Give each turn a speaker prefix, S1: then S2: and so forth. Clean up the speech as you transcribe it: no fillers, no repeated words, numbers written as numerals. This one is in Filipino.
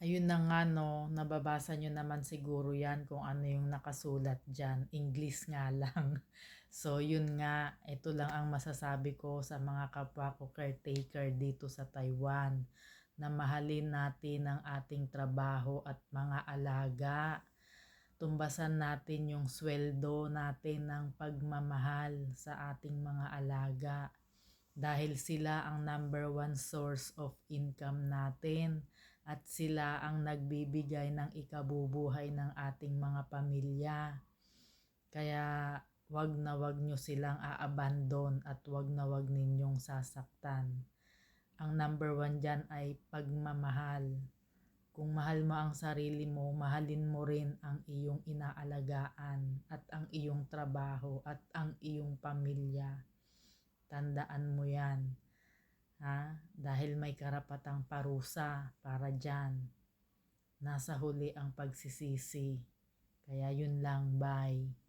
S1: Ayun na nga 'no, nababasa niyo naman siguro 'yan kung ano yung nakasulat diyan, English nga lang. So yun nga, ito lang ang masasabi ko sa mga kapwa ko caretaker dito sa Taiwan, na mahalin natin ang ating trabaho at mga alaga. Tumbasan natin yung sweldo natin ng pagmamahal sa ating mga alaga dahil sila ang number one source of income natin at sila ang nagbibigay ng ikabubuhay ng ating mga pamilya. Kaya wag nyo silang aabandon at wag na wag ninyong sasaktan. Ang number one dyan ay pagmamahal. Kung mahal mo ang sarili mo, mahalin mo rin ang iyong inaalagaan at ang iyong trabaho at ang iyong pamilya. Tandaan mo yan, ha? Dahil may karapatang parusa para dyan. Nasa huli ang pagsisisi. Kaya yun lang, bye.